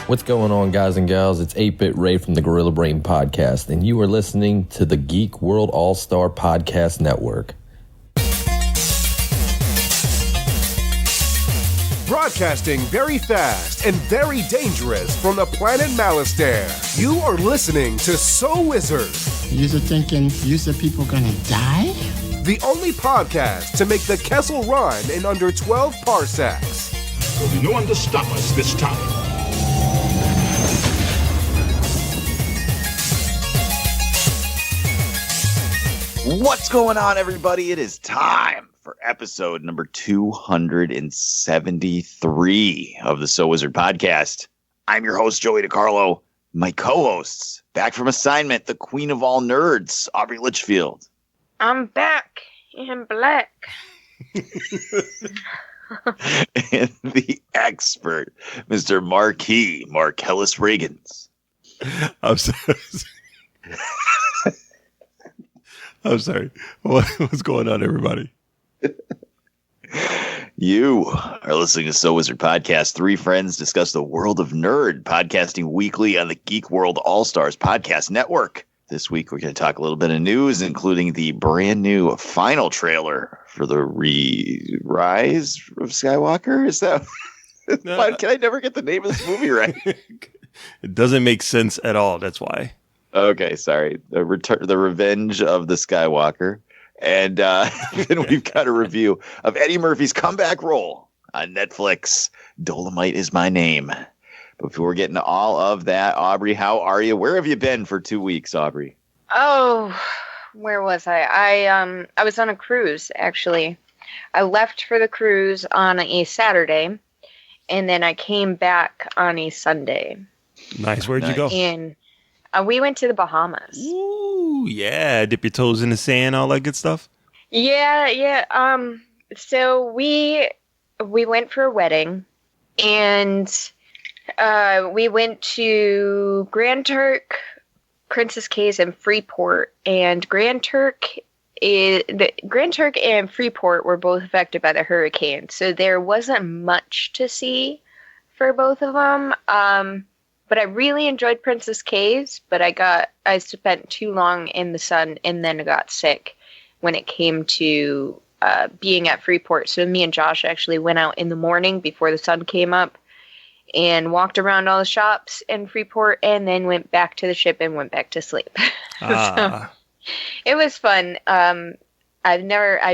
What's going on, guys and gals? It's 8-Bit Ray from the Gorilla Brain Podcast, and you are listening to the Geek World All-Star Podcast Network. Broadcasting very fast and very dangerous from the planet Malastare. You are listening to So Wizard. You're thinking people gonna die? The only podcast to make the Kessel run in under 12 parsecs. There'll be no one to stop us this time. What's going on, everybody? It is time for episode number 273 of the So Wizard podcast. I'm your host, Joey DiCarlo. My co-hosts, back from assignment, the queen of all nerds, Aubrey Litchfield. I'm back in black. And the expert, Mr. Marquis, Marcellus Reagans. I'm sorry. I'm sorry. What's going on, everybody? You are listening to So Wizard Podcast. Three friends discuss the world of nerd, podcasting weekly on the Geek World All-Stars Podcast Network. This week, we're going to talk a little bit of news, including the brand new final trailer for the Rise of Skywalker. Is that? Why can I never get the name of this movie right? It doesn't make sense at all. That's why. Okay, sorry. The Revenge of the Skywalker. And then we've got a review of Eddie Murphy's comeback role on Netflix. Dolemite is my name. Before we get into all of that, Aubrey, how are you? Where have you been for 2 weeks, Aubrey? Oh, where was I? I was on a cruise, actually. I left for the cruise on a Saturday, and then I came back on a Sunday. Nice. Where'd you go? And we went to the Bahamas. Ooh, yeah. Dip your toes in the sand, all that good stuff? Yeah. So we went for a wedding, and we went to Grand Turk, Princess Cays, and Freeport. And Grand Turk and Freeport were both affected by the hurricane, so there wasn't much to see for both of them. But I really enjoyed Princess Cays, but I spent too long in the sun, and then I got sick when it came to being at Freeport. So me and Josh actually went out in the morning before the sun came up and walked around all the shops in Freeport, and then went back to the ship and went back to sleep. So it was fun. I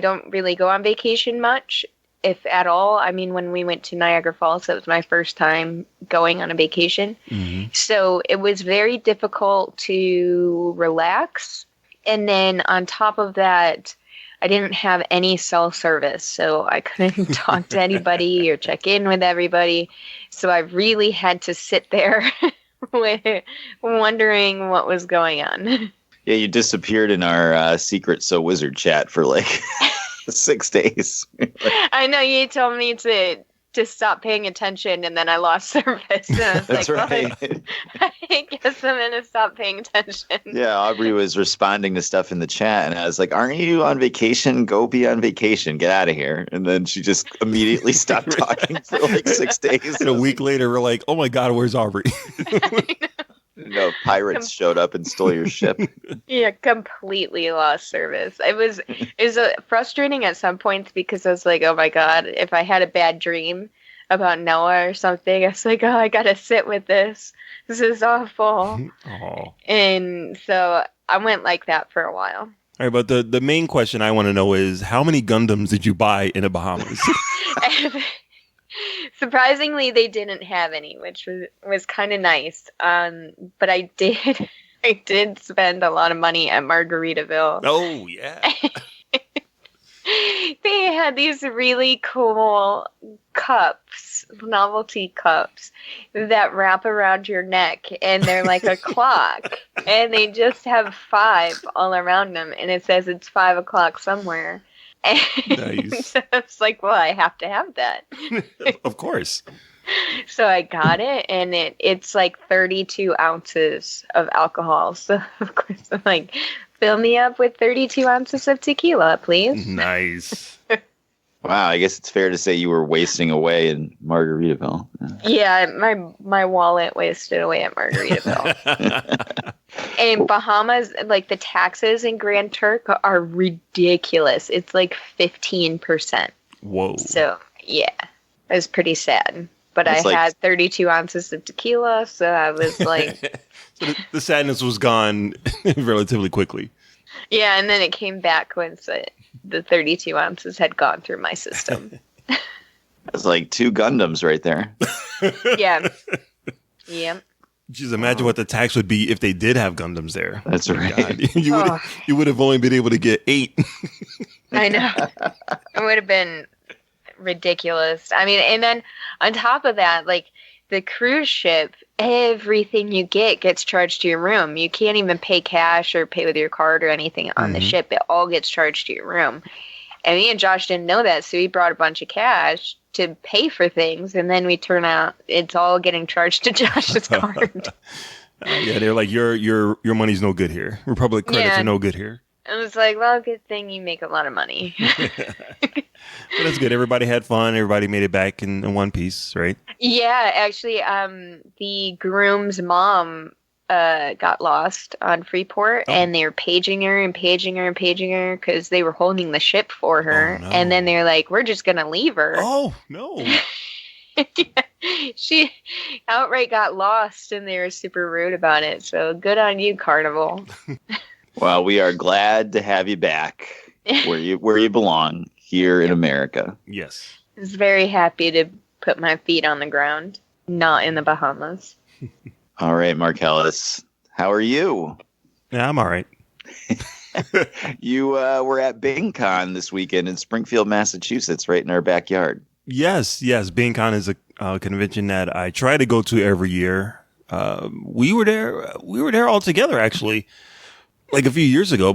don't really go on vacation much, if at all. I mean, when we went to Niagara Falls, that was my first time going on a vacation. Mm-hmm. So it was very difficult to relax. And then on top of that, I didn't have any cell service, so I couldn't talk to anybody or check in with everybody. So I really had to sit there wondering what was going on. Yeah, you disappeared in our secret So Wizard chat for like 6 days. I know, you told me to stop paying attention, and then I lost service. And I was That's like, right. well, I guess I'm going to stop paying attention. Yeah, Aubrey was responding to stuff in the chat, and I was like, aren't you on vacation? Go be on vacation. Get out of here. And then she just immediately stopped talking for like 6 days. And a week later, we're like, oh my God, where's Aubrey? No, pirates showed up and stole your ship. Yeah, completely lost service. It was frustrating at some points because I was like, oh my God, if I had a bad dream about Noah or something, I was like, oh, I gotta sit with this. This is awful. Oh. And so I went like that for a while. All right, but the main question I want to know is, how many Gundams did you buy in the Bahamas? Surprisingly, they didn't have any, which was kind of nice. But I did spend a lot of money at Margaritaville. Oh, yeah. They had these really cool cups, novelty cups, that wrap around your neck, and they're like a clock, and they just have 5 all around them, and it says it's 5 o'clock somewhere. And Nice. so it's like, well, I have to have that. Of course. So I got it, and it's like 32 ounces of alcohol. So, of course, I'm like, fill me up with 32 ounces of tequila, please. Nice. Wow, I guess it's fair to say you were wasting away in Margaritaville. Yeah, my wallet wasted away at Margaritaville. In Bahamas, like the taxes in Grand Turk are ridiculous. It's like 15%. Whoa. So yeah, it was pretty sad. But That's I had 32 ounces of tequila, so I was like, So the sadness was gone relatively quickly. yeah, and then it came back once the 32 ounces had gone through my system. That's like 2 Gundams right there. Yeah. Yep. Just imagine what the tax would be if they did have Gundams there. That's right. God. You would have only been able to get 8. I know. It would have been ridiculous. I mean, and then on top of that, like the cruise ship, everything you get gets charged to your room. You can't even pay cash or pay with your card or anything on the ship. It all gets charged to your room. And me and Josh didn't know that, so we brought a bunch of cash to pay for things, and then we turn out it's all getting charged to Josh's card. Yeah, they're like, your money's no good here. Republic credits are no good here. I was like, well, good thing you make a lot of money. But that's good. Everybody had fun. Everybody made it back in one piece, right? Yeah, actually, the groom's mom got lost on Freeport, and they were paging her and paging her and paging her because they were holding the ship for her. Oh, no. And then they're like, we're just going to leave her. Oh, no. She outright got lost, and they were super rude about it. So good on you, Carnival. Well, we are glad to have you back where you belong here in America. Yes. I was very happy to put my feet on the ground, not in the Bahamas. All right, Mark Ellis, how are you? Yeah, I'm all right. You were at BingCon this weekend in Springfield, Massachusetts, right in our backyard. Yes. BingCon is a convention that I try to go to every year. We were there all together, actually, like a few years ago,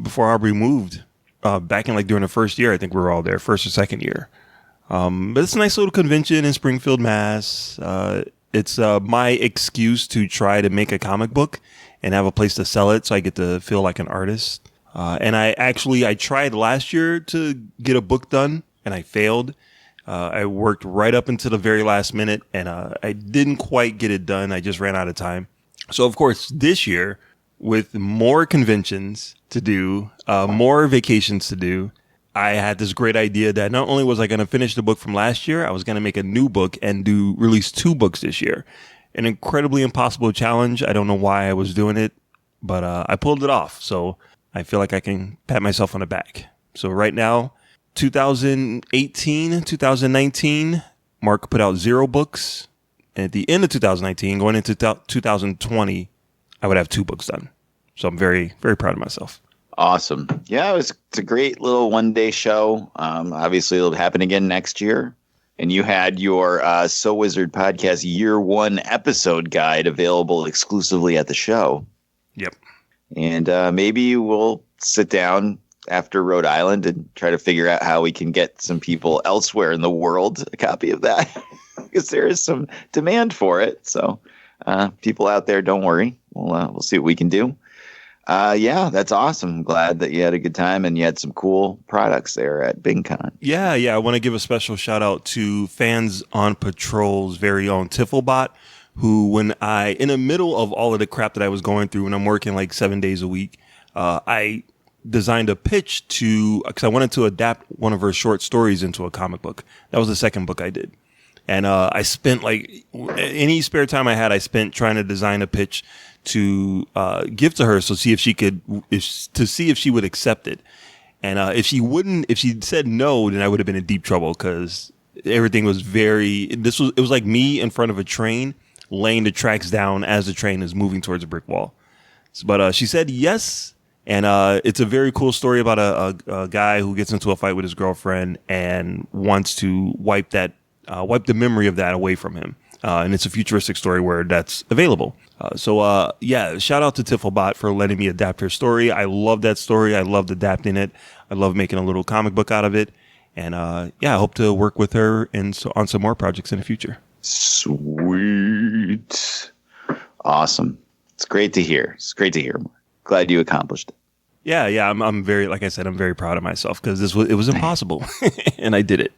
before Aubrey moved. Back in like during the first year, I think we were all there, first or second year. But it's a nice little convention in Springfield, Mass. It's my excuse to try to make a comic book and have a place to sell it, so I get to feel like an artist. And I tried last year to get a book done, and I failed. I worked right up until the very last minute, and I didn't quite get it done. I just ran out of time. So, of course, this year, with more conventions to do, more vacations to do, I had this great idea that not only was I going to finish the book from last year, I was going to make a new book and release 2 books this year. An incredibly impossible challenge. I don't know why I was doing it, but I pulled it off. So I feel like I can pat myself on the back. So right now, 2018, 2019, Mark put out 0 books. And at the end of 2019, going into 2020, I would have 2 books done. So I'm very, very proud of myself. Awesome. Yeah, it's a great little one-day show. Obviously, it'll happen again next year. And you had your So Wizard podcast year 1 episode guide available exclusively at the show. Yep. And maybe we'll sit down after Rhode Island and try to figure out how we can get some people elsewhere in the world a copy of that, because there is some demand for it. So people out there, don't worry. We'll see what we can do. Yeah, that's awesome. I'm glad that you had a good time and you had some cool products there at BingCon. Yeah. I want to give a special shout out to Fans on Patrol's very own Tiflebot, who, when in the middle of all of the crap that I was going through, when I'm working like 7 days a week, I designed a pitch because I wanted to adapt one of her short stories into a comic book. That was the second book I did. And I spent like any spare time I had, I spent trying to design a pitch to give to her, so see if she would accept it. And if she said no, then I would have been in deep trouble, because everything was it was like me in front of a train laying the tracks down as the train is moving towards a brick wall. But she said yes. And it's a very cool story about a guy who gets into a fight with his girlfriend and wants to wipe the memory of that away from him. And it's a futuristic story where that's available. So shout out to Tiflebot for letting me adapt her story. I love that story. I loved adapting it. I love making a little comic book out of it. And I hope to work with her on some more projects in the future. Sweet. Awesome. It's great to hear. Glad you accomplished it. Yeah. I'm very, like I said, I'm very proud of myself because it was impossible, and I did it.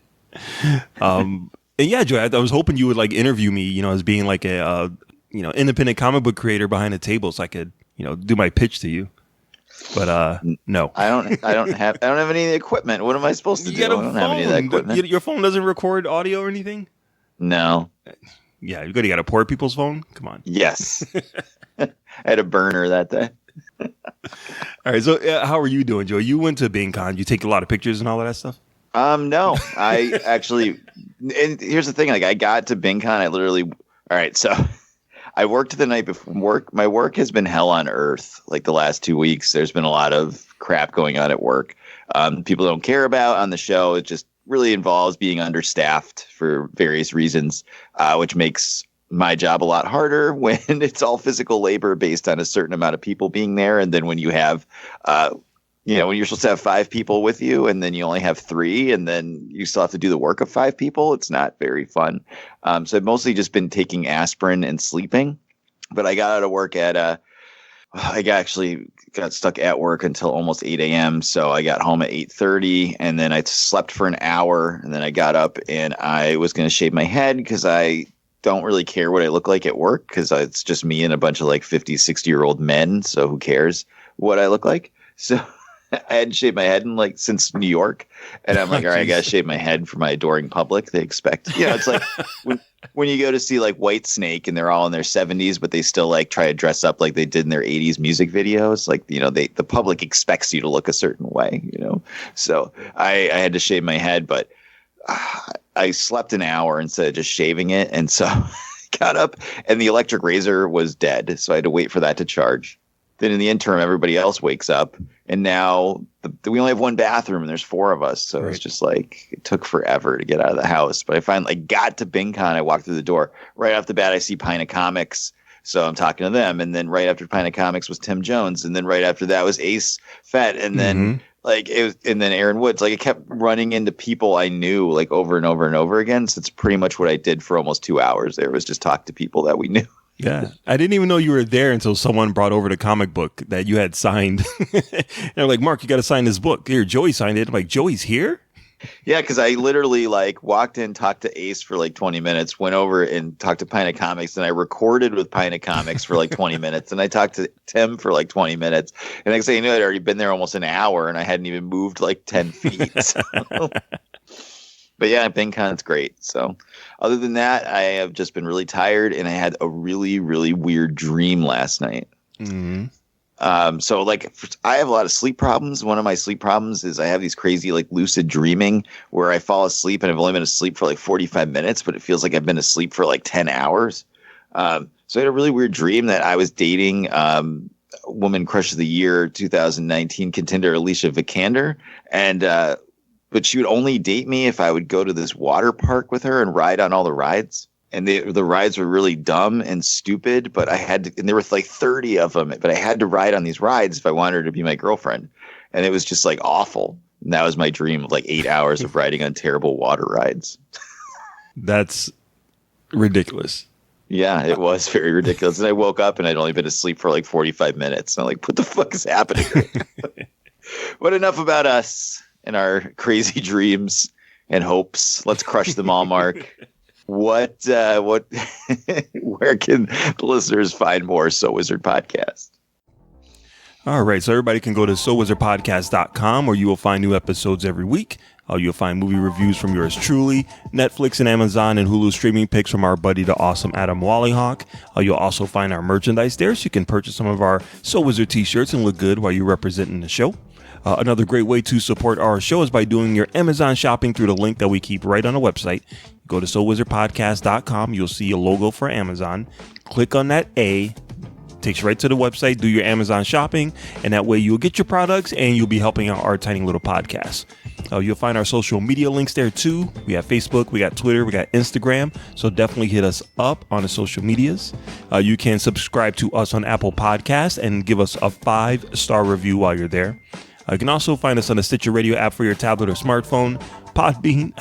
And yeah, Joey, I was hoping you would like interview me, as being like a independent comic book creator behind the table, so I could do my pitch to you. But no, I don't have any equipment. What am I supposed to do? I don't have any of that equipment. Your phone doesn't record audio or anything? No. Yeah, you got to port people's phone. Come on. Yes. I had a burner that day. All right. So how are you doing, Joe? You went to BingCon. You take a lot of pictures and all of that stuff? No, I actually, and here's the thing. Like I got to BingCon, all right. So I worked the night before work. My work has been hell on earth. Like the last 2 weeks, there's been a lot of crap going on at work. People don't care about on the show. It just really involves being understaffed for various reasons, which makes my job a lot harder when it's all physical labor based on a certain amount of people being there. And then when you have, when you're supposed to have 5 people with you and then you only have 3 and then you still have to do the work of 5 people, it's not very fun. So I've mostly just been taking aspirin and sleeping, but I got out of work I actually got stuck at work until almost 8 a.m. So I got home at 8:30 and then I slept for an hour and then I got up and I was going to shave my head because I don't really care what I look like at work because it's just me and a bunch of like 50, 60-year-old men. So who cares what I look like? So I hadn't shaved my head in since New York. And I'm like, all right, I got to shave my head for my adoring public. They expect, it's like when you go to see like White Snake and they're all in their 70s, but they still try to dress up like they did in their 80s music videos. The public expects you to look a certain way, So I had to shave my head, but I slept an hour instead of just shaving it. And so I got up and the electric razor was dead. So I had to wait for that to charge. Then in the interim, everybody else wakes up, and now we only have one bathroom, and there's 4 of us. So It's just it took forever to get out of the house. But I finally got to BingCon. I walked through the door. Right off the bat, I see Pina Comics. So I'm talking to them. And then right after Pina Comics was Tim Jones. And then right after that was Ace Fett. And then and then Aaron Woods. I kept running into people I knew over and over and over again. So it's pretty much what I did for almost 2 hours there was just talk to people that we knew. Yeah. I didn't even know you were there until someone brought over the comic book that you had signed. And they're like, Mark, you got to sign this book. Here, Joey signed it. I'm like, Joey's here? Yeah, because I literally walked in, talked to Ace for 20 minutes, went over and talked to Pina Comics, and I recorded with Pina Comics for 20 minutes, and I talked to Tim for 20 minutes. And next thing you know, I'd already been there almost an hour, and I hadn't even moved 10 feet. So. But yeah, BingCon's great. So other than that, I have just been really tired, and I had a really, really weird dream last night. Mm-hmm. So I have a lot of sleep problems. One of my sleep problems is I have these crazy lucid dreaming where I fall asleep and I've only been asleep for 45 minutes, but it feels like I've been asleep for 10 hours. So I had a really weird dream that I was dating Woman Crush of the Year 2019 contender Alicia Vikander, and but she would only date me if I would go to this water park with her and ride on all the rides. And the rides were really dumb and stupid, but I had to, and there were 30 of them, but I had to ride on these rides if I wanted her to be my girlfriend. And it was just awful. And that was my dream of 8 hours of riding on terrible water rides. That's ridiculous. Yeah, it was very ridiculous. And I woke up and I'd only been asleep for 45 minutes. And I'm like, what the fuck is happening? But enough about us and our crazy dreams and hopes. Let's crush them all, Mark. What where can the listeners find more So Wizard Podcast? All right, so everybody can go to SoWizardPodcast.com, where you will find new episodes every week. You'll find movie reviews from yours truly, Netflix and Amazon and Hulu streaming picks from our buddy, the awesome Adam Wallyhawk. You'll also find our merchandise there, so you can purchase some of our So Wizard t-shirts and look good while you're representing the show. Another great way to support our show is by doing your Amazon shopping through the link that we keep right on the website. Go to SoWizardPodcast.com. You'll see a logo for Amazon. Click on that A. Takes you right to the website. Do your Amazon shopping, and that way you'll get your products and you'll be helping out our tiny little podcast. You'll find our social media links there too. We have Facebook, we got Twitter, we got Instagram. So definitely hit us up on the social medias. You can subscribe to us on Apple Podcasts and give us a 5-star review while you're there. You can also find us on the Stitcher Radio app for your tablet or smartphone, Podbean,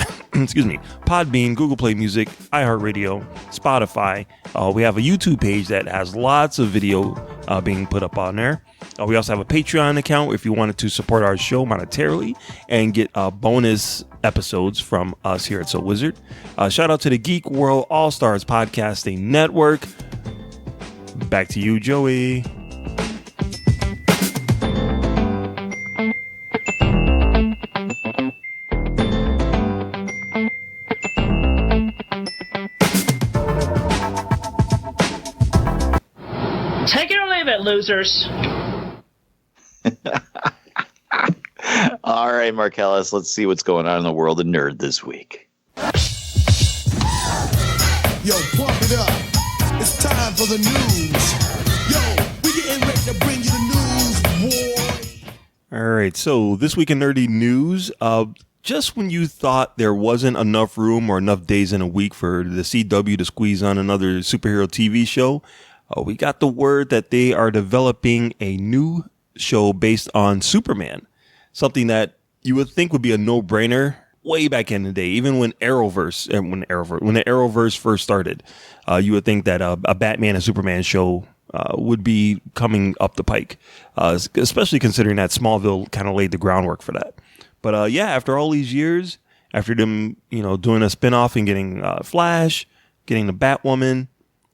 Podbean, Google Play Music, iHeartRadio, Spotify. We have a YouTube page that has lots of video being put up on there. We also have a Patreon account if you wanted to support our show monetarily and get bonus episodes from us here at So Wizard. Shout out to the Geek World All-Stars Podcasting Network. Back to you, Joey. Take it or leave it, losers. All right, Marcellus, let's see what's going on in the world of nerd this week. Yo, pump it up. It's time for the news. Yo, we getting ready to bring you the news, boy. All right, so this week in nerdy news, just when you thought there wasn't enough room or enough days in a week for the CW to squeeze on another superhero TV show, we got the word that they are developing a new show based on Superman. Something that you would think would be a no-brainer way back in the day, even when the Arrowverse first started. You would think that a Batman and Superman show would be coming up the pike, especially considering that Smallville kind of laid the groundwork for that. But yeah, after all these years, after them, doing a spinoff and getting Flash, getting the Batwoman,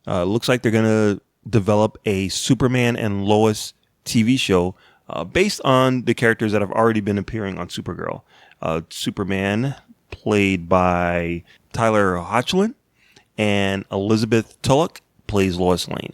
looks like they're gonna develop a Superman and Lois TV show based on the characters that have already been appearing on Supergirl. Superman, played by Tyler Hoechlin, and Elizabeth Tulloch plays Lois Lane.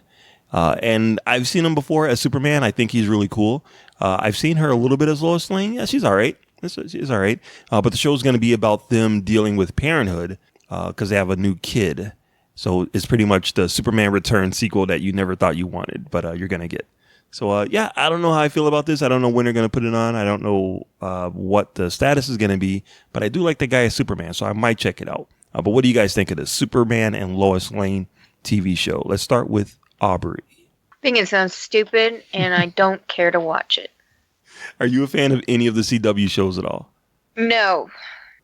And I've seen him before as Superman. I think he's really cool. I've seen her a little bit as Lois Lane. Yeah, she's all right. She's all right. But the show's going to be about them dealing with parenthood because they have a new kid. So it's pretty much the Superman Return sequel that you never thought you wanted, but you're going to get. So, yeah, I don't know how I feel about this. I don't know when they're going to put it on. I don't know what the status is going to be, but I do like the guy as Superman, so I might check it out. But what do you guys think of this Superman and Lois Lane TV show? Let's start with Aubrey. I think it sounds stupid, and I don't care to watch it. Are you a fan of any of the CW shows at all? No.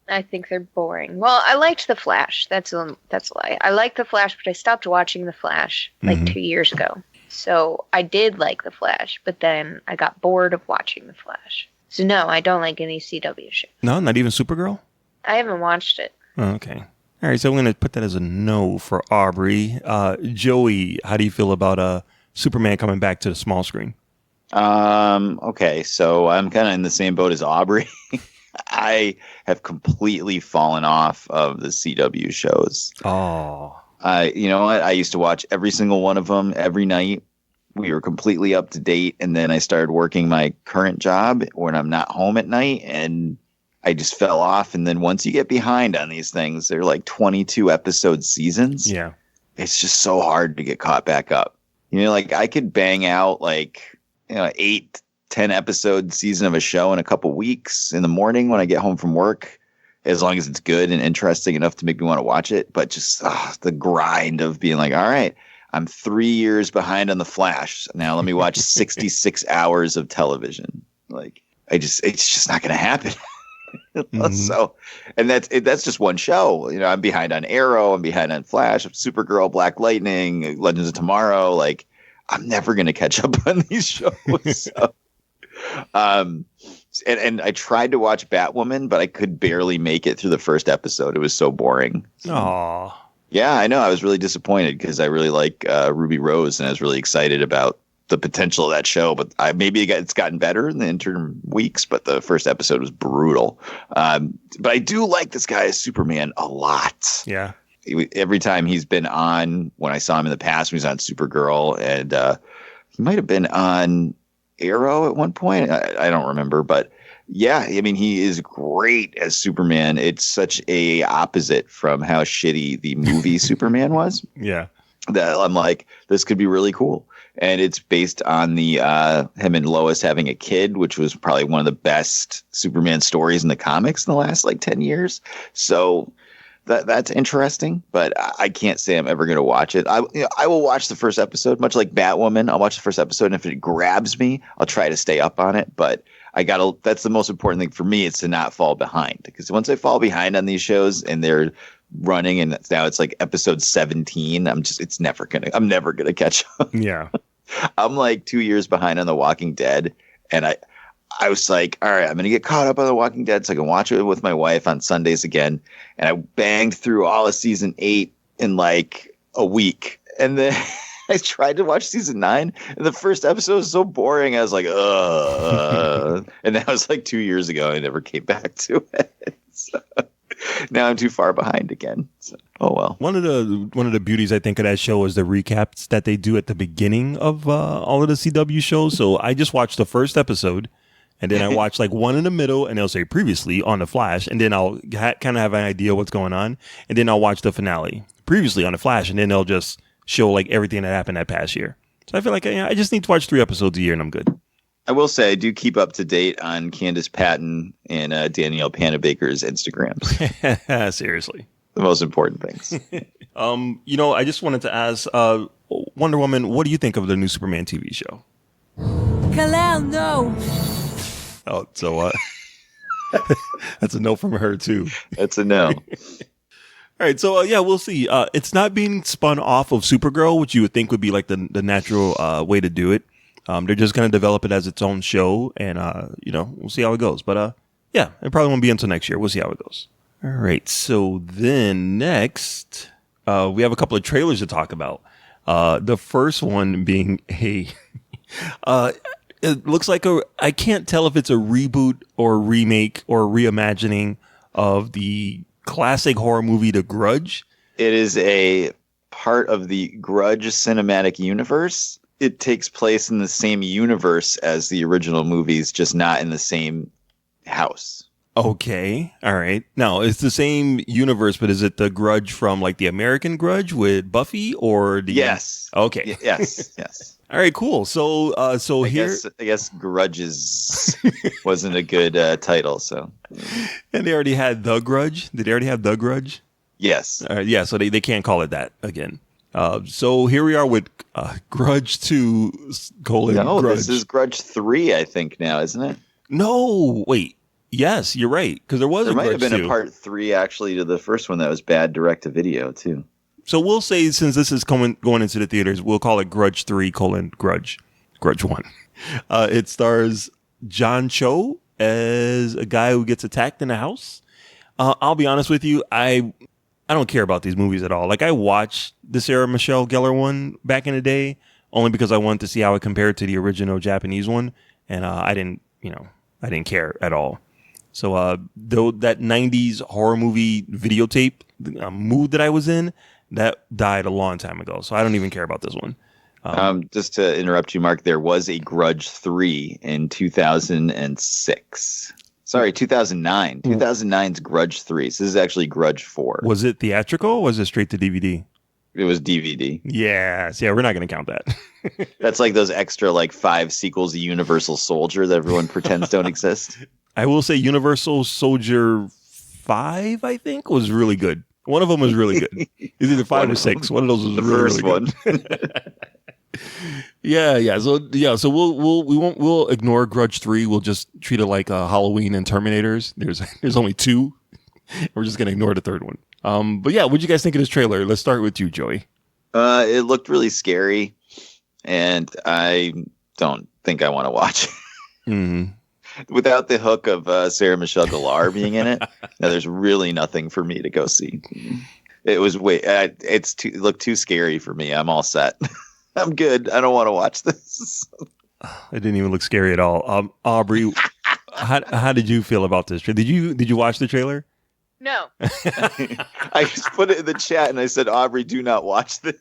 I think they're boring. Well, I liked The Flash. That's a lie. I liked The Flash, but I stopped watching The Flash 2 years ago. So I did like The Flash, but then I got bored of watching The Flash. So no, I don't like any CW show. No, not even Supergirl? I haven't watched it. Oh, okay. All right, so I'm going to put that as a no for Aubrey. Joey, how do you feel about Superman coming back to the small screen? Okay, so I'm kind of in the same boat as Aubrey. I have completely fallen off of the CW shows. Oh. You know what? I used to watch every single one of them every night. We were completely up to date. And then I started working my current job when I'm not home at night, and I just fell off. And then once you get behind on these things, they're like 22 episode seasons. Yeah. It's just so hard to get caught back up. Like I could bang out 8, 10 episode season of a show in a couple weeks in the morning when I get home from work, as long as it's good and interesting enough to make me want to watch it. But just the grind of being like, all right, I'm 3 years behind on The Flash. Now let me watch 66 hours of television. It's just not going to happen. So, and that's just one show. I'm behind on Arrow. I'm behind on Flash, Supergirl, Black Lightning, Legends of Tomorrow. I'm never going to catch up on these shows. So, and I tried to watch Batwoman, but I could barely make it through the first episode. It was so boring. Aww. Yeah, I know. I was really disappointed because I really like Ruby Rose, and I was really excited about the potential of that show. But it's gotten better in the interim weeks, but the first episode was brutal. But I do like this guy as Superman a lot. Yeah. Every time he's been on, when I saw him in the past, when he was on Supergirl, and he might have been on Arrow at one point. I don't remember, but yeah, he is great as Superman. It's such a opposite from how shitty the movie Superman was. Yeah. That I'm like, this could be really cool. And it's based on the him and Lois having a kid, which was probably one of the best Superman stories in the comics in the last 10 years. So that's interesting, but I can't say I'm ever going to watch it. I will watch the first episode, much like Batwoman. I'll watch the first episode, and if it grabs me, I'll try to stay up on it. But that's the most important thing for me, is to not fall behind. Because once I fall behind on these shows and they're running and now it's like episode 17, I'm never gonna catch up. Yeah. I'm like 2 years behind on The Walking Dead, and I was like, all right, I'm going to get caught up on The Walking Dead so I can watch it with my wife on Sundays again. And I banged through all of season 8 in like a week. And then I tried to watch season 9, and the first episode was so boring. I was like, ugh. And that was like 2 years ago. I never came back to it. So now I'm too far behind again. So, oh well. One of the beauties, I think, of that show is the recaps that they do at the beginning of all of the CW shows. So I just watched the first episode, and then I watch like one in the middle, and they'll say previously on The Flash, and then I'll kind of have an idea what's going on, and then I'll watch the finale previously on The Flash, and then they'll just show like everything that happened that past year. So I feel like I just need to watch 3 episodes a year, and I'm good. I will say I do keep up to date on Candace Patton and Danielle Panabaker's Instagrams. Seriously. The most important things. I just wanted to ask Wonder Woman, what do you think of the new Superman TV show? Kal-El, no. Oh, so what? That's a no from her too. That's a no. All right, so we'll see. It's not being spun off of Supergirl, which you would think would be like the natural way to do it. They're just going to develop it as its own show, and we'll see how it goes. But it probably won't be until next year. We'll see how it goes. All right, so then next, we have a couple of trailers to talk about. The first one being it looks like I can't tell if it's a reboot or a remake or a reimagining of the classic horror movie, The Grudge. It is a part of the Grudge cinematic universe. It takes place in the same universe as the original movies, just not in the same house. Okay. All right. Now, it's the same universe, but is it the Grudge from like the American Grudge with Buffy or the... Yes. Okay. Yes. All right, cool. So I guess Grudges wasn't a good title, so. And they already had The Grudge? Did they already have The Grudge? Yes. So they can't call it that again. So here we are with Grudge 2 : Grudge. This is Grudge 3, I think now, isn't it? No, wait. Yes, you're right. Because there might have been a part 3 actually to the first one that was bad direct to video too. So we'll say, since this is going into the theaters, we'll call it Grudge 3: Grudge 1. It stars John Cho as a guy who gets attacked in a house. I'll be honest with you, I don't care about these movies at all. Like, I watched the Sarah Michelle Gellar one back in the day only because I wanted to see how it compared to the original Japanese one, and I didn't care at all. So though that 90s horror movie videotape mood that I was in, that died a long time ago. So I don't even care about this one. Just to interrupt you, Mark, there was a Grudge 3 in 2006. Sorry, 2009. 2009's Grudge 3. So this is actually Grudge 4. Was it theatrical or was it straight to DVD? It was DVD. Yes. Yeah, we're not going to count that. That's like those extra 5 sequels of Universal Soldier that everyone pretends don't exist. I will say Universal Soldier 5, I think, was really good. One of them was really good. It's either 5 or 6. One of those was really good. Yeah. So we'll ignore Grudge 3. We'll just treat it like Halloween and Terminators. There's only 2. We're just gonna ignore the third one. But yeah, what'd you guys think of this trailer? Let's start with you, Joey. It looked really scary, and I don't think I want to watch it. Mm-hmm. Without the hook of Sarah Michelle Gellar being in it, now there's really nothing for me to go see. It was it looked too scary for me. I'm all set. I'm good. I don't want to watch this. It didn't even look scary at all. Aubrey, how did you feel about this? Did you watch the trailer? No. I just put it in the chat and I said, Aubrey, do not watch this.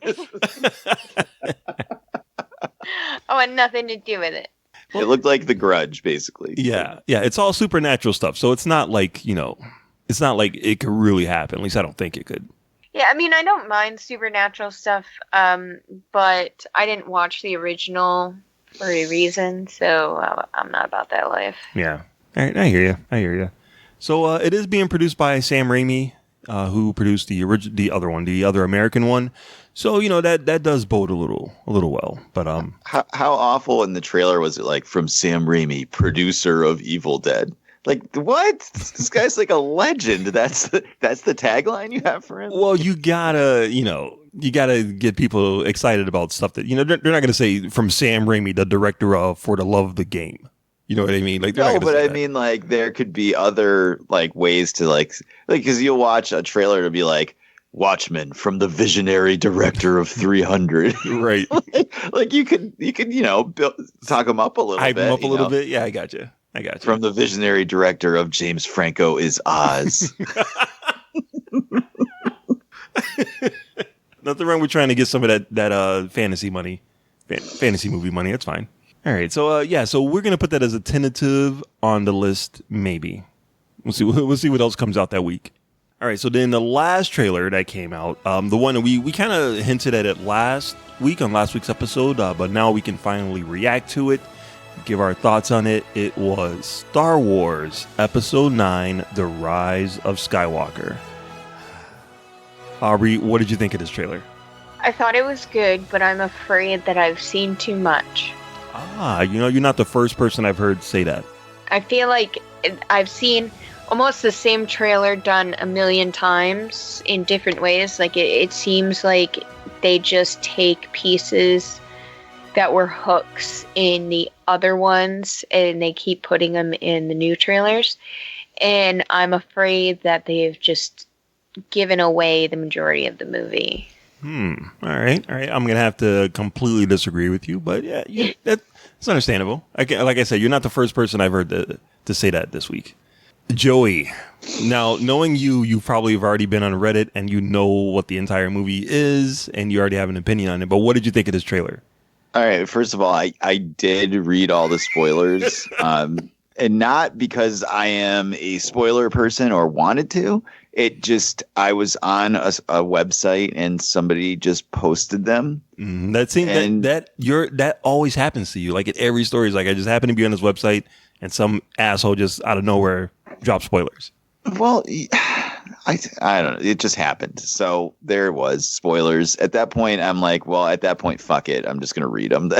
I want nothing to do with it. It looked like The Grudge, basically. Yeah. It's all supernatural stuff. So it's not like, it's not like it could really happen. At least I don't think it could. Yeah, I mean, I don't mind supernatural stuff, but I didn't watch the original for a reason, so I'm not about that life. Yeah. All right, I hear you. So it is being produced by Sam Raimi. who produced the other American one. So that does bode a little well. But how awful in the trailer was it? Like, from Sam Raimi, producer of Evil Dead. Like, what? This guy's like a legend. That's the tagline you have for him. Well, you gotta get people excited about stuff that they're not gonna say from Sam Raimi, the director of For the Love of the Game. You know what I mean? Like, no, but I mean, like, there could be other like ways to like because you'll watch a trailer to be like, Watchmen from the visionary director of 300. Right. like you could talk him up a little bit. Hype him up a little bit. Yeah, I got you. From the visionary director of James Franco is Oz. Nothing wrong with trying to get some of that fantasy money, fantasy movie money. That's fine. All right. So so we're gonna put that as a tentative on the list. Maybe we'll see what else comes out that week. All right. So then the last trailer that came out, the one that we kind of hinted at it last week on last week's episode, but now we can finally react to it, give our thoughts on it. It was Star Wars Episode 9: The Rise of Skywalker. Aubrey, what did you think of this trailer? I thought it was good, but I'm afraid that I've seen too much. You're not the first person I've heard say that. I feel like I've seen almost the same trailer done a million times in different ways. Like, it seems like they just take pieces that were hooks in the other ones and they keep putting them in the new trailers. And I'm afraid that they've just given away the majority of the movie. All right. I'm going to have to completely disagree with you, but that's understandable. Like I said, you're not the first person I've heard to say that this week. Joey, now, knowing you probably have already been on Reddit and you know what the entire movie is and you already have an opinion on it, but what did you think of this trailer? All right. First of all, I did read all the spoilers, and not because I am a spoiler person or wanted to. It just, I was on a website and somebody just posted them. That always happens to you. Like, at every story is like, I just happen to be on this website and some asshole just out of nowhere drops spoilers. Well, I don't know. It just happened. So there it was, spoilers. At that point, I'm like, well, fuck it. I'm just going to read them.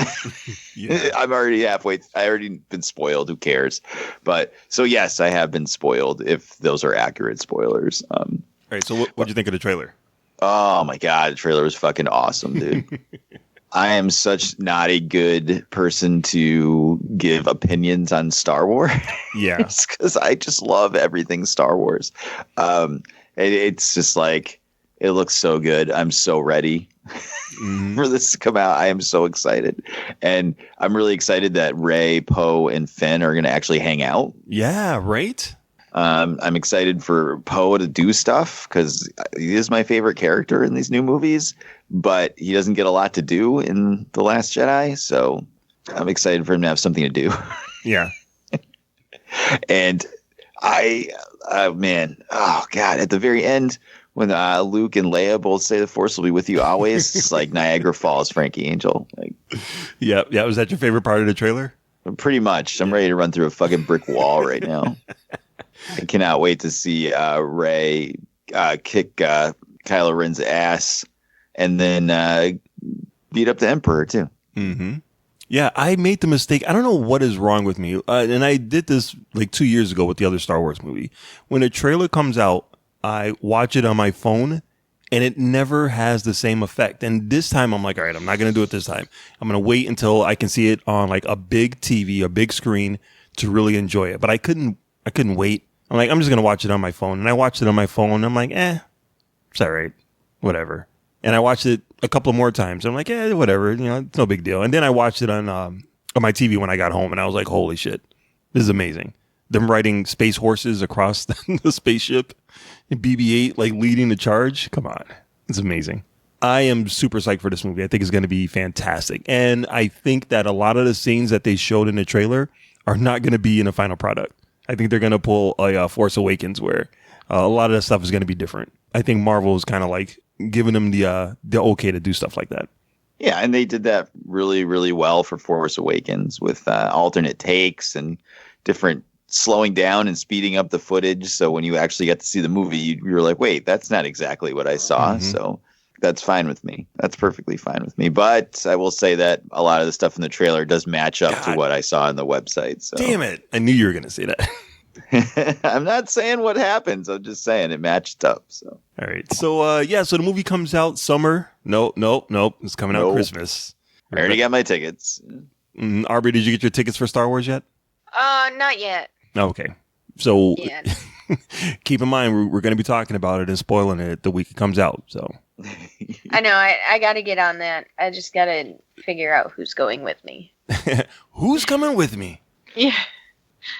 Yeah. I'm already I already been spoiled. Who cares? But so, yes, I have been spoiled if those are accurate spoilers. All right. So what'd you think of the trailer? Oh, my God. The trailer was fucking awesome, dude. I am such not a good person to give opinions on Star Wars. Yeah. Because I just love everything Star Wars. It's just like, it looks so good. I'm so ready for this to come out. I am so excited. And I'm really excited that Rey, Poe, and Finn are going to actually hang out. Yeah, right? I'm excited for Poe to do stuff because he is my favorite character in these new movies, but he doesn't get a lot to do in The Last Jedi. So I'm excited for him to have something to do. Yeah. And man, oh God, at the very end, when Luke and Leia both say the Force will be with you always, it's like Niagara Falls, Frankie Angel. Like, yeah. Was that your favorite part of the trailer? Pretty much. I'm ready to run through a fucking brick wall right now. I cannot wait to see Rey kick Kylo Ren's ass and then beat up the Emperor too. Mm-hmm. Yeah, I made the mistake. I don't know what is wrong with me. And I did this like 2 years ago with the other Star Wars movie. When a trailer comes out, I watch it on my phone and it never has the same effect. And this time I'm like, all right, I'm not going to do it this time. I'm going to wait until I can see it on like a big TV, a big screen to really enjoy it. But I couldn't wait. I'm like, I'm just going to watch it on my phone. And I watched it on my phone. And I'm like, it's all right. Whatever. And I watched it a couple more times. I'm like, whatever. It's no big deal. And then I watched it on my TV when I got home. And I was like, holy shit. This is amazing. Them riding space horses across the spaceship. BB-8 like leading the charge. Come on. It's amazing. I am super psyched for this movie. I think it's going to be fantastic. And I think that a lot of the scenes that they showed in the trailer are not going to be in the final product. I think they're going to pull a Force Awakens where a lot of the stuff is going to be different. I think Marvel is kind of like giving them the okay to do stuff like that. Yeah, and they did that really, really well for Force Awakens with alternate takes and different slowing down and speeding up the footage. So when you actually got to see the movie, you were like, wait, that's not exactly what I saw. So that's fine with me. That's perfectly fine with me. But I will say that a lot of the stuff in the trailer does match up to what I saw on the website. So. Damn it. I knew you were going to say that. I'm not saying what happens. I'm just saying it matched up. So all right. So so the movie comes out summer. Nope. It's coming out Christmas. I already got my tickets. Aubrey, did you get your tickets for Star Wars yet? Not yet. Okay. So Yeah. keep in mind we're going to be talking about it and spoiling it the week it comes out. So I know. I got to get on that. I just got to figure out who's going with me. Who's coming with me? Yeah.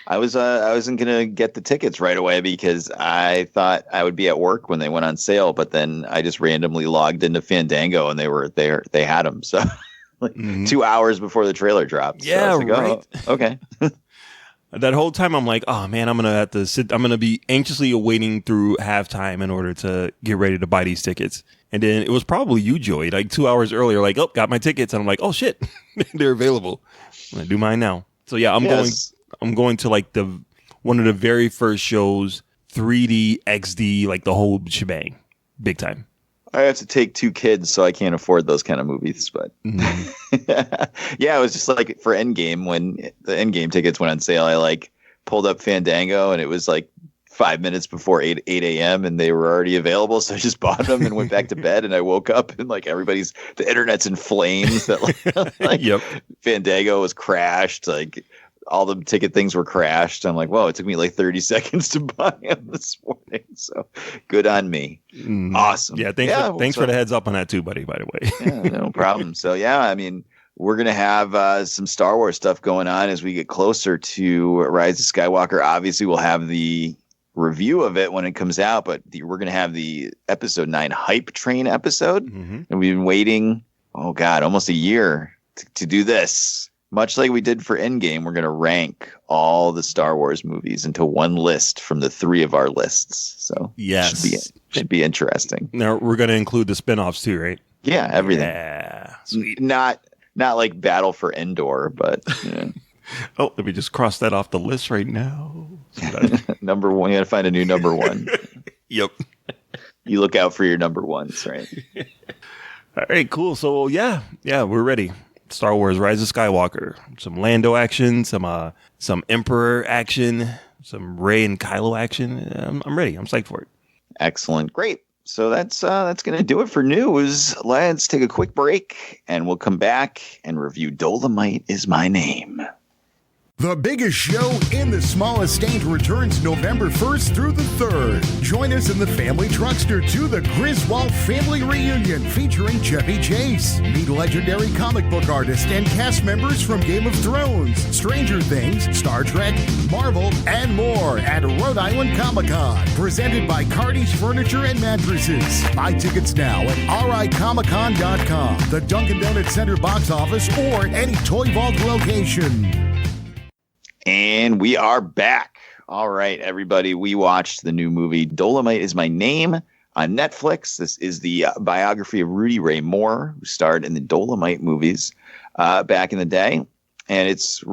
I wasn't gonna get the tickets right away because I thought I would be at work when they went on sale, but then I just randomly logged into Fandango and they were there. They had them, so 2 hours before the trailer dropped. Yeah, so I was like, right. Oh, okay. That whole time I'm like, oh man, I'm gonna be anxiously awaiting through halftime in order to get ready to buy these tickets. And then it was probably you, Joey, like 2 hours earlier, like, oh, got my tickets, and I'm like, oh shit, they're available. I'm gonna do mine now. So yeah, I'm going to like one of the very first shows, 3D, XD, like the whole shebang, big time. I have to take 2 kids, so I can't afford those kind of movies. But yeah, it was just like for Endgame, when the Endgame tickets went on sale, I like pulled up Fandango and it was like 5 minutes before 8 a.m. and they were already available. So I just bought them and went back to bed, and I woke up and like the internet's in flames that like yep. Fandango was crashed. Like all the ticket things were crashed. I'm like, whoa, it took me like 30 seconds to buy them this morning. So good on me. Awesome. Yeah. Thanks for the heads up on that too, buddy, by the way. Yeah, no problem. So yeah, I mean, we're going to have some Star Wars stuff going on as we get closer to Rise of Skywalker. Obviously we'll have the review of it when it comes out, but we're going to have the episode 9 hype train episode. And we've been waiting, almost a year to do this. Much like we did for Endgame, we're going to rank all the Star Wars movies into one list from the 3 of our lists. So yes, should be interesting. Now we're going to include the spinoffs too, right? Yeah, everything. Yeah, sweet. Not like Battle for Endor, but oh, let me just cross that off the list right now. Number 1, you got to find a new number 1. Yep. You look out for your number 1s, right? All right, cool. So yeah, we're ready. Star Wars: Rise of Skywalker. Some Lando action, some Emperor action, some Rey and Kylo action. I'm ready. I'm psyched for it. Excellent, great. So that's gonna do it for news. Let's take a quick break, and we'll come back and review Dolemite Is My Name. The biggest show in the smallest state returns November 1st through the 3rd. Join us in the Family Truckster to the Griswold Family Reunion featuring Chevy Chase. Meet legendary comic book artists and cast members from Game of Thrones, Stranger Things, Star Trek, Marvel, and more at Rhode Island Comic-Con. Presented by Cardi's Furniture and Mattresses. Buy tickets now at ricomiccon.com, the Dunkin' Donuts Center box office, or any Toy Vault location. And we are back. All right, everybody. We watched the new movie Dolemite Is My Name on Netflix. This is the biography of Rudy Ray Moore, who starred in the Dolomite movies back in the day. And it's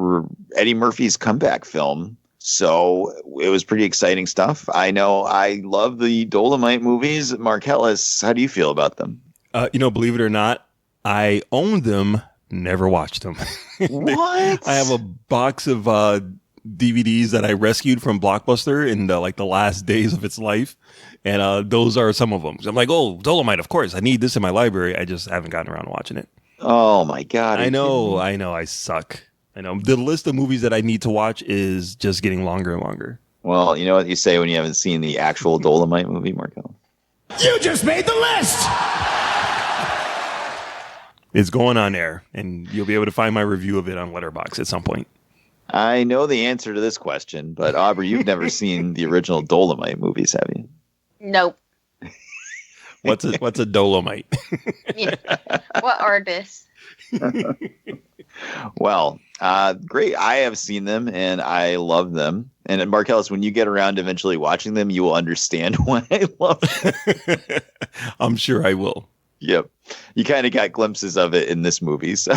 Eddie Murphy's comeback film. So it was pretty exciting stuff. I know I love the Dolomite movies. Mark Ellis, how do you feel about them? Believe it or not, I own them. Never watched them. What? I have a box of DVDs that I rescued from Blockbuster in the last days of its life, and those are some of them. So I'm like, oh, Dolomite, of course, I need this in my library. I just haven't gotten around to watching it. Oh my God! I know, I suck. I know the list of movies that I need to watch is just getting longer and longer. Well, you know what you say when you haven't seen the actual Dolomite movie, Markel? You just made the list! It's going on there, and you'll be able to find my review of it on Letterboxd at some point. I know the answer to this question, but Aubrey, you've never seen the original Dolomite movies, have you? Nope. What's a Dolomite? Yeah. What artist? Well, great. I have seen them, and I love them. And Marcellus, when you get around to eventually watching them, you will understand why I love them. I'm sure I will. Yep. You kind of got glimpses of it in this movie. So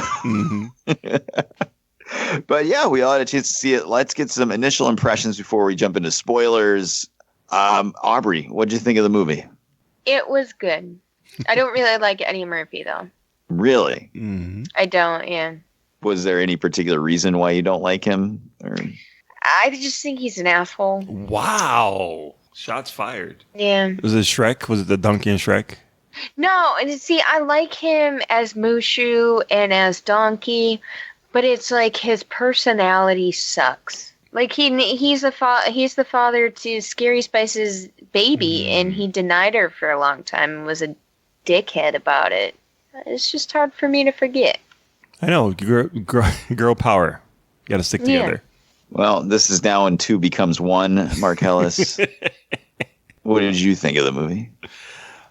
But yeah, we all had a chance to see it. Let's get some initial impressions before we jump into spoilers. Aubrey, what'd you think of the movie? It was good. I don't really like Eddie Murphy, though. Really? Mm-hmm. I don't, yeah. Was there any particular reason why you don't like him? Or... I just think he's an asshole. Wow. Shots fired. Yeah. Was it Shrek? Was it the donkey in Shrek? No, and see, I like him as Mushu and as Donkey, but it's like his personality sucks. Like he's the father to Scary Spice's baby, and he denied her for a long time and was a dickhead about it. It's just hard for me to forget. I know, girl power. You got to stick together. Well, this is now when two becomes one. Mark Ellis, what did you think of the movie?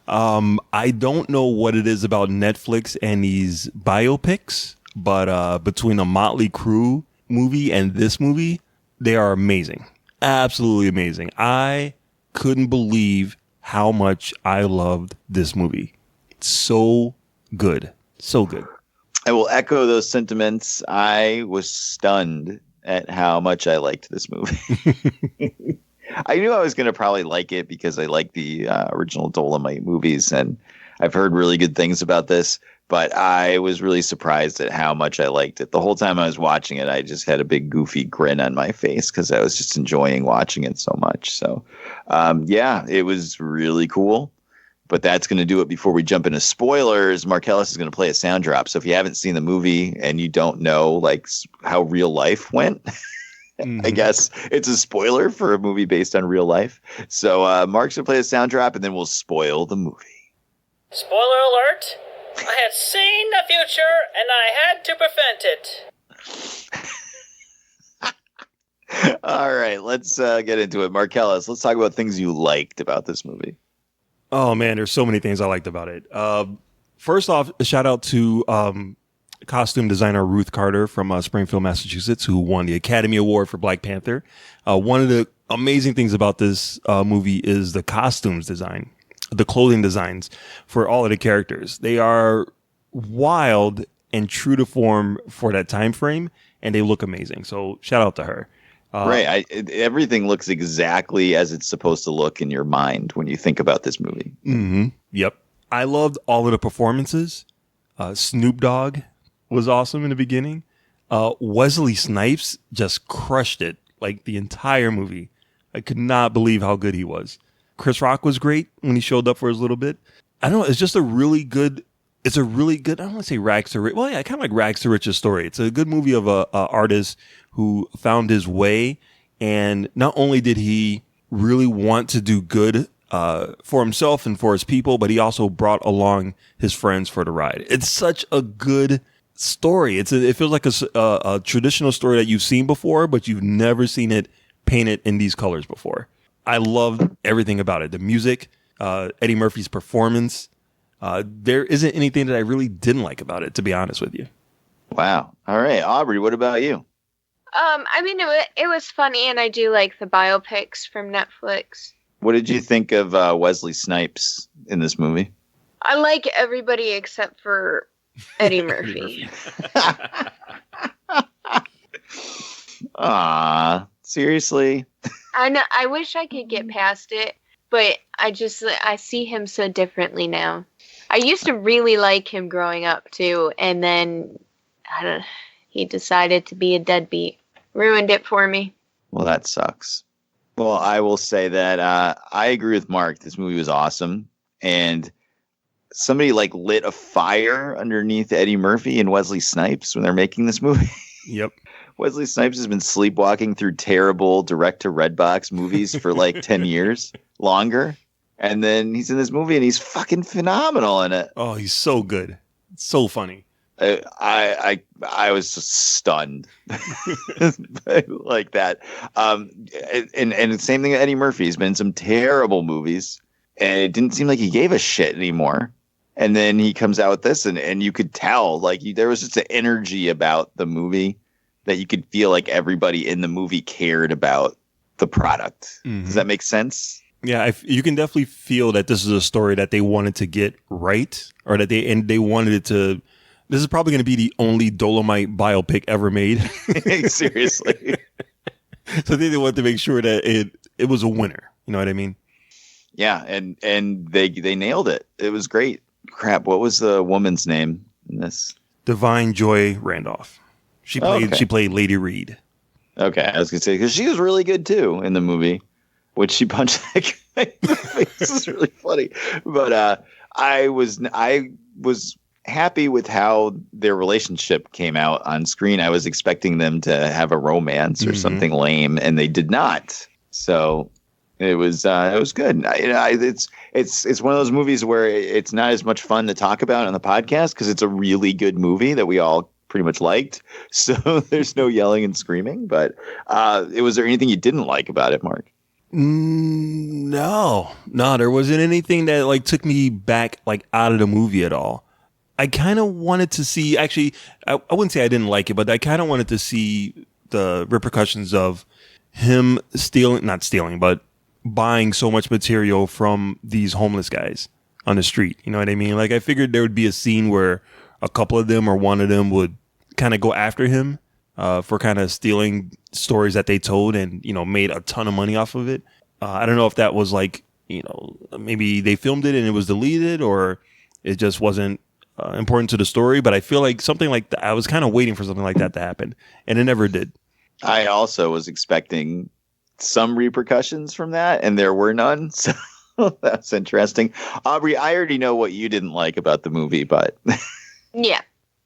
I don't know what it is about Netflix and these biopics, but between a Motley Crue movie and this movie, they are amazing. Absolutely amazing. I couldn't believe how much I loved this movie. It's so good. So good. I will echo those sentiments. I was stunned at how much I liked this movie. I knew I was going to probably like it because I like the original Dolomite movies, and I've heard really good things about this, but I was really surprised at how much I liked it. The whole time I was watching it, I just had a big goofy grin on my face because I was just enjoying watching it so much. So, yeah, it was really cool. But that's going to do it before we jump into spoilers. Marcellus is going to play a sound drop. So if you haven't seen the movie and you don't know like how real life went, I guess it's a spoiler for a movie based on real life. So Mark's going to play a sound drop and then we'll spoil the movie. Spoiler alert! I had seen the future and I had to prevent it. All right, let's get into it. Marcellus, let's talk about things you liked about this movie. Oh, man, there's so many things I liked about it. First off, a shout out to costume designer Ruth Carter from Springfield, Massachusetts, who won the Academy Award for Black Panther. One of the amazing things about this movie is the costumes design, the clothing designs for all of the characters. They are wild and true to form for that time frame, and they look amazing. So shout out to her. Right. Everything looks exactly as it's supposed to look in your mind when you think about this movie. Mm-hmm. Yep. I loved all of the performances. Snoop Dogg was awesome in the beginning. Wesley Snipes just crushed it like the entire movie. I could not believe how good he was. Chris Rock was great when he showed up for his little bit. I don't know. It's just a really good, I don't want to say rags to riches. Well, yeah, kind of like rags to riches story. It's a good movie of a artist who found his way. And not only did he really want to do good for himself and for his people, but he also brought along his friends for the ride. It's such a good story. It feels like a traditional story that you've seen before, but you've never seen it painted in these colors before. I loved everything about it. The music, Eddie Murphy's performance. There isn't anything that I really didn't like about it, to be honest with you. Wow. All right. Aubrey, what about you? I mean, it was funny, and I do like the biopics from Netflix. What did you think of Wesley Snipes in this movie? I like everybody except for Eddie Murphy. Seriously? I know. I wish I could get past it, but I see him so differently now. I used to really like him growing up too, and then he decided to be a deadbeat. Ruined it for me. Well, that sucks. Well, I will say that I agree with Mark. This movie was awesome, and somebody like lit a fire underneath Eddie Murphy and Wesley Snipes when they're making this movie. Yep. Wesley Snipes has been sleepwalking through terrible direct-to-Redbox movies for like 10 years longer. And then he's in this movie and he's fucking phenomenal in it. Oh, he's so good. So funny. I was just stunned like that. And the same thing with Eddie Murphy. He's been in some terrible movies and it didn't seem like he gave a shit anymore. And then he comes out with this and you could tell like there was just an energy about the movie that you could feel like everybody in the movie cared about the product. Mm-hmm. Does that make sense? Yeah, you can definitely feel that this is a story that they wanted to get right, or that they wanted it to This is probably going to be the only Dolomite biopic ever made. Seriously. So they wanted to make sure that it was a winner. You know what I mean? Yeah, and they nailed it. It was great. Crap, what was the woman's name in this? Divine Joy Randolph. She played Lady Reed. Okay, I was gonna say because she was really good too in the movie. Which she punched that guy in the face. This is really funny. But I was happy with how their relationship came out on screen. I was expecting them to have a romance or something lame, and they did not. So it was good. It's one of those movies where it's not as much fun to talk about on the podcast because it's a really good movie that we all pretty much liked. So there's no yelling and screaming. But was there anything you didn't like about it, Mark? No, there wasn't anything that like took me back like out of the movie at all. I kind of wanted to see, actually, I wouldn't say I didn't like it, but I kind of wanted to see the repercussions of him not stealing, but buying so much material from these homeless guys on the street. You know what I mean? Like I figured there would be a scene where a couple of them or one of them would kind of go after him for kind of stealing stories that they told and, made a ton of money off of it. I don't know if that was like, maybe they filmed it and it was deleted or it just wasn't important to the story. But I feel like something like that, I was kind of waiting for something like that to happen and it never did. I also was expecting some repercussions from that and there were none. So that's interesting. Aubrey, I already know what you didn't like about the movie, but yeah,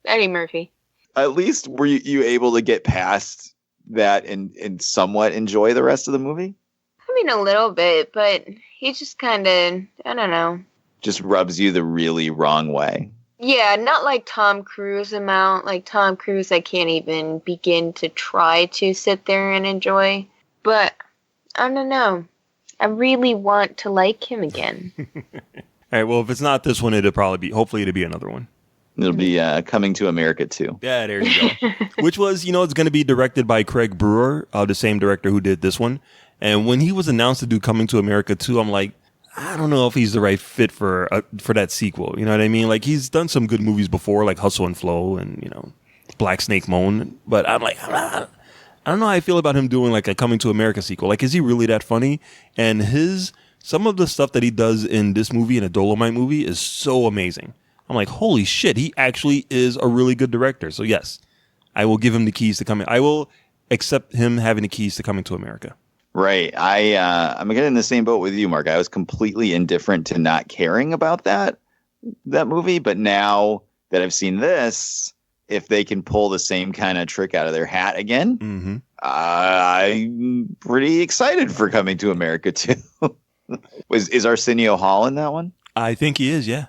Eddie Murphy. At least were you able to get past that and somewhat enjoy the rest of the movie? I mean, a little bit, but he just kind of, I don't know. Just rubs you the really wrong way. Yeah, not like Tom Cruise amount. Like Tom Cruise, I can't even begin to try to sit there and enjoy. But, I don't know. I really want to like him again. All right, well, if it's not this one, hopefully it'll be another one. It'll be Coming to America too. Yeah, there you go. Which was, it's going to be directed by Craig Brewer, the same director who did this one. And when he was announced to do Coming to America 2, I'm like, I don't know if he's the right fit for that sequel. You know what I mean? Like he's done some good movies before, like Hustle and Flow and Black Snake Moan. But I'm like, I don't know how I feel about him doing like a Coming to America sequel. Like, is he really that funny? And some of the stuff that he does in this movie, in a Dolomite movie, is so amazing. I'm like, holy shit, he actually is a really good director. So yes, I will give him the keys to Coming. I will accept him having the keys to Coming to America. Right. I'm getting in the same boat with you, Mark. I was completely indifferent to not caring about that movie. But now that I've seen this, if they can pull the same kind of trick out of their hat again, I'm pretty excited for Coming to America too. Is Arsenio Hall in that one? I think he is, yeah.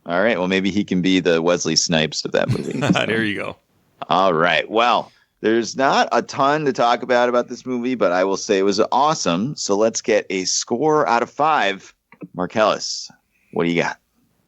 All right. Well, maybe he can be the Wesley Snipes of that movie. So. There you go. All right. Well, there's not a ton to talk about this movie, but I will say it was awesome. So let's get a score out of 5. Mark Ellis, what do you got?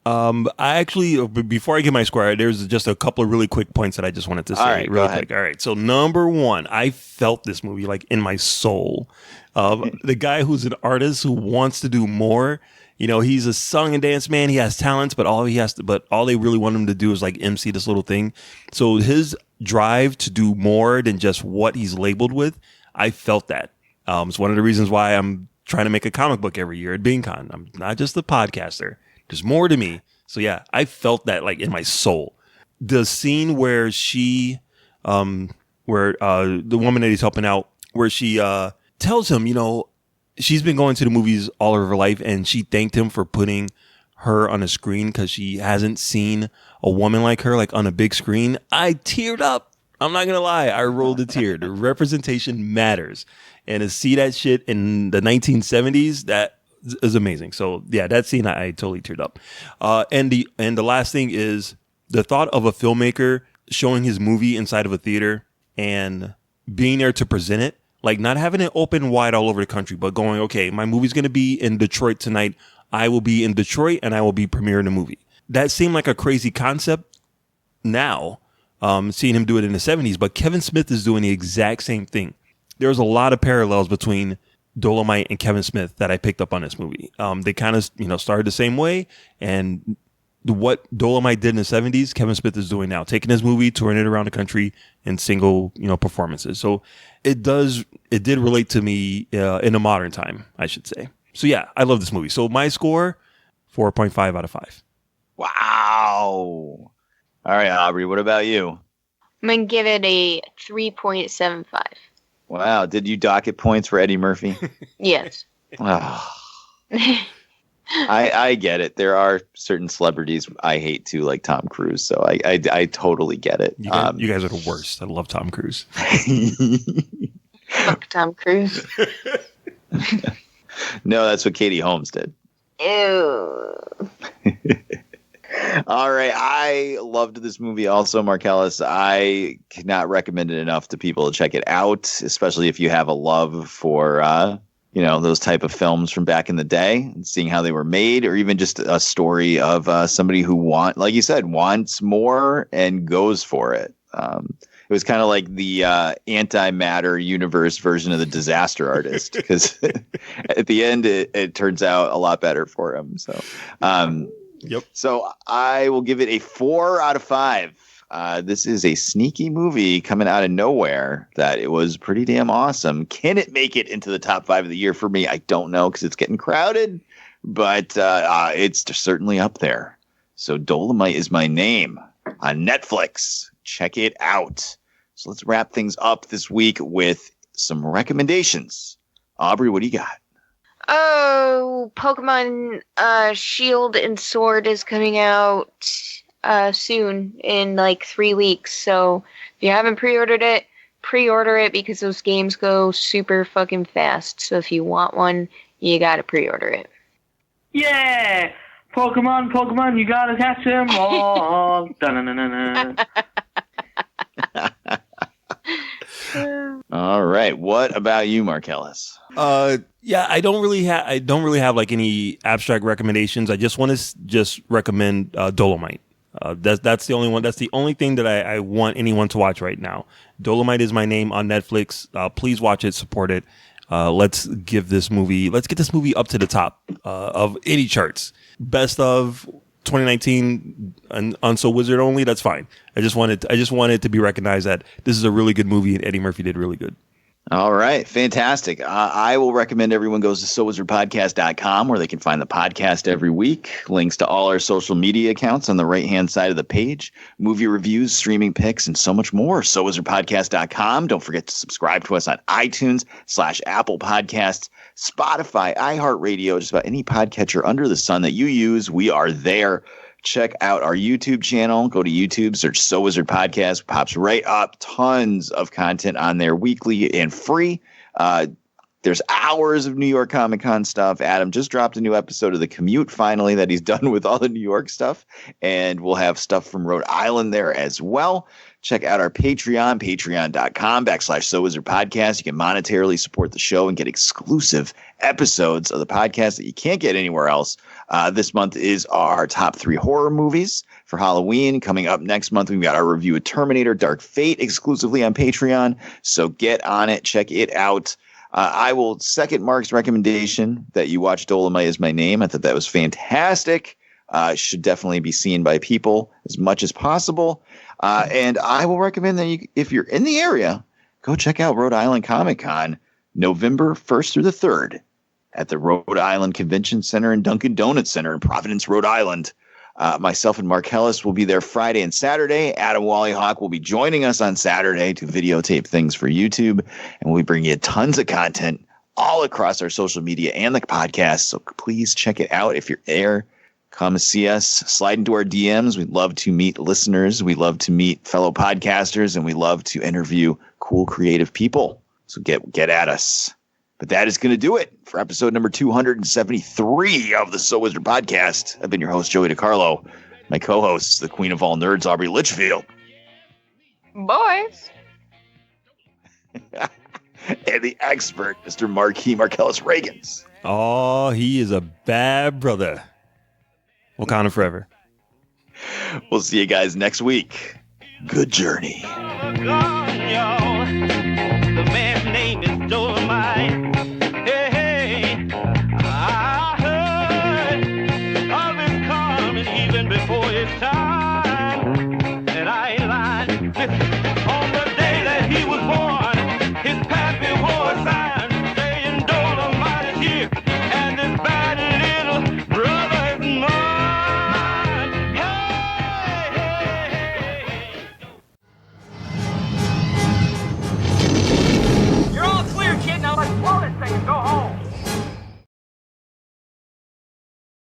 I actually, before I give my score, there's just a couple of really quick points that I just wanted to say. All right, really quick. All right. So number 1, I felt this movie like in my soul. The guy who's an artist who wants to do more. He's a song and dance man. He has talents, but all they really want him to do is like MC this little thing. So his drive to do more than just what he's labeled with, I felt that. It's one of the reasons why I'm trying to make a comic book every year at BeanCon. I'm not just a podcaster. There's more to me. So yeah, I felt that like in my soul. The scene where the woman that he's helping out, where she tells him, she's been going to the movies all of her life and she thanked him for putting her on a screen because she hasn't seen a woman like her, like on a big screen. I teared up. I'm not going to lie. I rolled a tear. The representation matters. And to see that shit in the 1970s, that is amazing. So yeah, that scene, I totally teared up. And the last thing is the thought of a filmmaker showing his movie inside of a theater and being there to present it. Like not having it open wide all over the country, but going, okay, my movie's going to be in Detroit tonight. I will be in Detroit and I will be premiering the movie. That seemed like a crazy concept now, seeing him do it in the 70s, but Kevin Smith is doing the exact same thing. There's a lot of parallels between Dolomite and Kevin Smith that I picked up on this movie. They kind of, started the same way and what Dolomite did in the 70s, Kevin Smith is doing now, taking his movie, touring it around the country in single, performances. So it did relate to me in a modern time, I should say. So yeah, I love this movie. So my score, 4.5 out of 5. Wow. All right, Aubrey, what about you? I'm going to give it a 3.75. Wow. Did you docket points for Eddie Murphy? Yes. Oh. I get it. There are certain celebrities I hate too, like Tom Cruise. So I totally get it. You guys are the worst. I love Tom Cruise. Fuck Tom Cruise. No, that's what Katie Holmes did. Ew. All right. I loved this movie also, Marcellus. I cannot recommend it enough to people to check it out, especially if you have a love for those type of films from back in the day and seeing how they were made, or even just a story of somebody who like you said, wants more and goes for it. It was kind of like the antimatter universe version of The Disaster Artist, because at the end, it turns out a lot better for him. So, yep. So I will give it a 4 out of 5. This is a sneaky movie coming out of nowhere that it was pretty damn awesome. Can it make it into the top 5 of the year for me? I don't know, because it's getting crowded, but it's certainly up there. So Dolomite is my name on Netflix. Check it out. So let's wrap things up this week with some recommendations. Aubrey, what do you got? Oh, Pokemon Shield and Sword is coming out soon in like 3 weeks. So if you haven't pre-ordered it, pre-order it, because those games go super fucking fast. So if you want one, you gotta pre-order it. Yeah! Pokemon, you gotta catch them all. All right. What about you, Marcellus? Yeah, I don't really have like any abstract recommendations. I just want to recommend Dolomite. That's the only one. That's the only thing that I want anyone to watch right now. Dolomite is my name on Netflix. Please watch it, support it. Let's get this movie up to the top of any charts. Best of 2019 on So Wizard only. That's fine. I just want it to be recognized that this is a really good movie and Eddie Murphy did really good. All right. Fantastic. I will recommend everyone goes to SoWizardPodcast.com, where they can find the podcast every week. Links to all our social media accounts on the right-hand side of the page. Movie reviews, streaming picks, and so much more. SoWizardPodcast.com. Don't forget to subscribe to us on iTunes / Apple Podcasts, Spotify, iHeartRadio, just about any podcatcher under the sun that you use. We are there. Check out our YouTube channel. Go to YouTube, search So Wizard Podcast. Pops right up. Tons of content on there, weekly and free. There's hours of New York Comic Con stuff. Adam just dropped a new episode of The Commute finally that he's done with all the New York stuff. And we'll have stuff from Rhode Island there as well. Check out our Patreon, patreon.com/So Wizard Podcast. You can monetarily support the show and get exclusive episodes of the podcast that you can't get anywhere else. This month is our top 3 horror movies for Halloween. Coming up next month, we've got our review of Terminator Dark Fate exclusively on Patreon. So get on it. Check it out. I will second Mark's recommendation that you watch Dolomite Is My Name. I thought that was fantastic. Should definitely be seen by people as much as possible. And I will recommend that if you're in the area, go check out Rhode Island Comic Con November 1st through the 3rd at the Rhode Island Convention Center and Dunkin' Donuts Center in Providence, Rhode Island. Myself and Marcellus will be there Friday and Saturday. Adam Wallyhawk will be joining us on Saturday to videotape things for YouTube. And we'll be bringing you tons of content all across our social media and the podcast. So please check it out. If you're there, come see us. Slide into our DMs. We'd love to meet listeners. We love to meet fellow podcasters. And we love to interview cool, creative people. So get at us. But that is going to do it for episode number 273 of the So Wizard Podcast. I've been your host, Joey DiCarlo. My co-host, the queen of all nerds, Aubrey Litchfield. Boys. And the expert, Mr. Marquis Marcellus Reagans. Oh, he is a bad brother. Wakanda forever. We'll see you guys next week. Good journey. The man's name is